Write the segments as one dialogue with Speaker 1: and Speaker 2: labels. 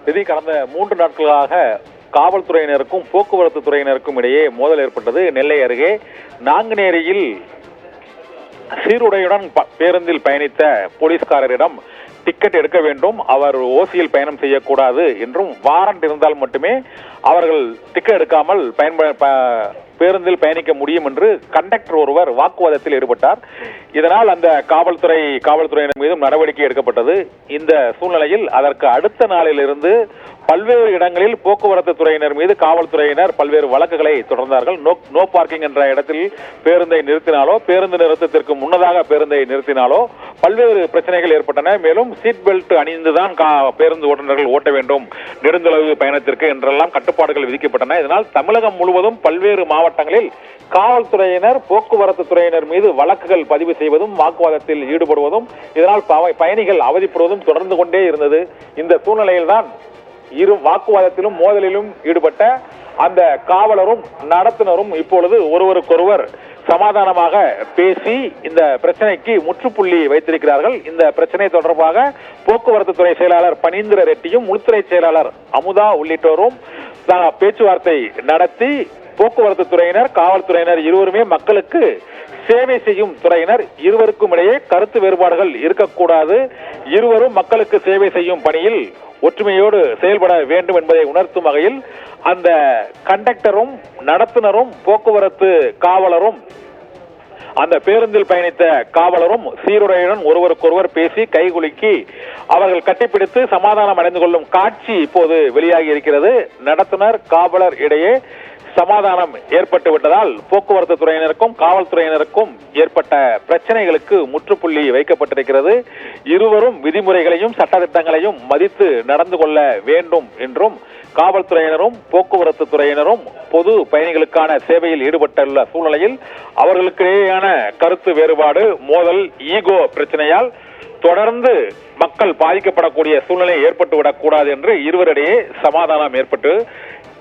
Speaker 1: இது கடந்த 3 நாட்களாக காவல்துறையினருக்கும் போக்குவரத்து துறையினருக்கும் இடையே மோதல் ஏற்பட்டது. நெல்லை அருகே நாங்குநேரியில் சீருடையுடன் பேருந்தில் பயணித்த போலீஸ்காரரிடம் டிக்கெட் எடுக்க வேண்டும், அவர் ஓசியில் பயணம் செய்யக்கூடாது என்றும் வாரண்ட் இருந்தால் மட்டுமே அவர்கள் டிக்கெட் எடுக்காமல் பேருந்தில் பயணிக்க முடியும் என்று கண்டக்டர் ஒருவர் வாக்குவாதத்தில் ஈடுபட்டார். இதனால் அந்த காவல்துறையினர் மீதும் நடவடிக்கை எடுக்கப்பட்டது. இந்த சூழ்நிலையில் அதற்கு அடுத்த நாளிலிருந்து பல்வேறு இடங்களில் போக்குவரத்து துறையினர் மீது காவல்துறையினர் பல்வேறு வழக்குகளை தொடர்ந்தார்கள். நோ பார்க்கிங் என்ற இடத்தில் பேருந்தை நிறுத்தினாலோ, பேருந்து நிறுத்தத்திற்கு முன்னதாக பேருந்தை நிறுத்தினாலோ பல்வேறு பிரச்சனைகள் ஏற்பட்டன. மேலும் சீட் பெல்ட் அணிந்துதான் பேருந்து ஓட்டுநர்கள் ஓட்ட வேண்டும் நெடுந்தொலைவு பயணத்திற்கு என்றெல்லாம் கட்டுப்பாடுகள் விதிக்கப்பட்டன. இதனால் தமிழகம் முழுவதும் பல்வேறு மாவட்டங்களில் காவல்துறையினர் போக்குவரத்து துறையினர் மீது வழக்குகள் பதிவு செய்வதும் வாக்குவாதத்தில் ஈடுபடுவதும் இதனால் பயணிகள் அவதிப்படுவதும் தொடர்ந்து கொண்டே இருந்தது. இந்த சூழ்நிலையில்தான் இரு வாக்குவாதத்திலும் மோதலிலும் ஈடுபட்ட அந்த காவலரும் நடத்துனரும் இப்பொழுது ஒருவருக்கொருவர் சமாதானமாக பேசி இந்த பிரச்சனைக்கு முற்றுப்புள்ளி வைத்திருக்கிறார்கள். இந்த பிரச்சனை தொடர்பாக போக்குவரத்து துறை செயலாளர் பனீந்திர ரெட்டியும் உள்துறை செயலாளர் அமுதா உள்ளிட்டோரும் பேச்சுவார்த்தை நடத்தி போக்குவரத்து துறையினர் காவல்துறையினர் இருவருமே மக்களுக்கு சேவை செய்யும் துறையினர், இருவருக்கும் இடையே கருத்து வேறுபாடுகள் இருக்கக்கூடாது, இருவரும் மக்களுக்கு சேவை செய்யும் பணியில் ஒற்றுமையோடு செயல்பட வேண்டும் என்பதை உணர்த்தும் வகையில் அந்த கண்டக்டரும் நடத்துனரும் போக்குவரத்து காவலரும் அந்த பேருந்தில் பயணித்த காவலரும் சீருடையுடன் ஒருவருக்கொருவர் பேசி கைகுலுக்கி அவர்கள் கட்டிப்பிடித்து சமாதானம் அடைந்து கொள்ளும் காட்சி இப்போது வெளியாகி இருக்கிறது. நடத்துனர் காவலர் இடையே சமாதானம் ஏற்பட்டு விட்டதால் போக்குவரத்து துறையினருக்கும் காவல்துறையினருக்கும் ஏற்பட்ட பிரச்சனைகளுக்கு முற்றுப்புள்ளி வைக்கப்பட்டிருக்கிறது. இருவரும் விதிமுறைகளையும் சட்டத்திட்டங்களையும் மதித்து நடந்து கொள்ள வேண்டும் என்றும் காவல்துறையினரும் போக்குவரத்து துறையினரும் பொது பயணிகளுக்கான சேவையில் ஈடுபட்டுள்ள சூழ்நிலையில் அவர்களுக்கிடையேயான கருத்து வேறுபாடு, மோதல், ஈகோ பிரச்சனையால் தொடர்ந்து மக்கள் பாதிக்கப்படக்கூடிய சூழ்நிலை ஏற்பட்டுவிடக் கூடாது என்று இருவரிடையே சமாதானம் ஏற்பட்டு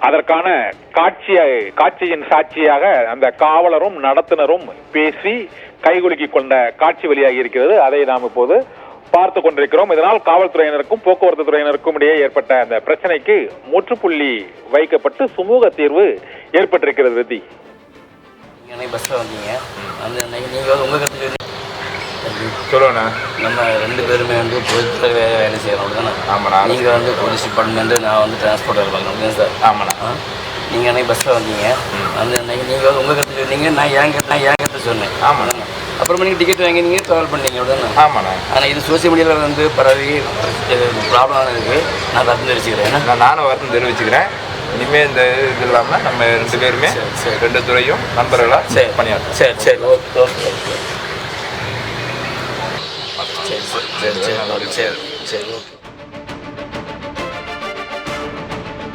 Speaker 1: அதற்கான காட்சியின் சாட்சியாக அந்த காவலரும் நடத்துனரும் பேசி கைகுலுக்கிக் கொண்ட காட்சி வெளியாகி இருக்கிறது. அதை நாம் இப்போது பார்த்து கொண்டிருக்கிறோம். இதனால் காவல்துறையினருக்கும் போக்குவரத்து துறையினருக்கும் இடையே ஏற்பட்ட அந்த பிரச்சனைக்கு முற்றுப்புள்ளி வைக்கப்பட்டு சுமூக தீர்வு ஏற்பட்டிருக்கிறது. விதி
Speaker 2: பஸ்ல வந்தீங்க, நீங்க உங்க கருத்து
Speaker 3: சொல்லுண்ணா.
Speaker 2: நம்ம 2 பேருமே பொதுத்துறை வேலை செய்யறோம் அப்படிதானே?
Speaker 3: ஆமாண்ணா.
Speaker 2: நீங்க போலீஸ் டிபார்ட்மெண்ட், நான் டிரான்ஸ்போர்ட் வேலை பார்க்கணும் சார்.
Speaker 3: ஆமாண்ணா.
Speaker 2: நீங்க அன்னைக்கு பஸ்ல வந்தீங்க, நீங்க உங்க கருத்து சொன்னீங்க, நான் ஏன் கருத்து சொன்னேன்.
Speaker 3: ஆமாண்ணா.
Speaker 2: அப்புறமா நீங்க டிக்கெட் வாங்கி ட்ராவல் பண்ணீங்க அப்படிதானே?
Speaker 3: ஆமாண்ணா.
Speaker 2: ஆனால் இது சோசியல் மீடியாவில் பரவி ப்ராப்ளம் இருக்கு. நான் வருத்தம் தெரிவிச்சுக்கிறேன்.
Speaker 3: நானும் வருத்தம் தெரிவிச்சுக்கிறேன். இனிமேல் இந்த இது இல்லாமல் நம்ம 2 பேருமே 2 துறையும் நண்பர்களாக பணியாற்றோம்.
Speaker 2: சரி சரி ஓகே ஓகே ஓகே சரி சரி சரி சரி சரி ஓகே.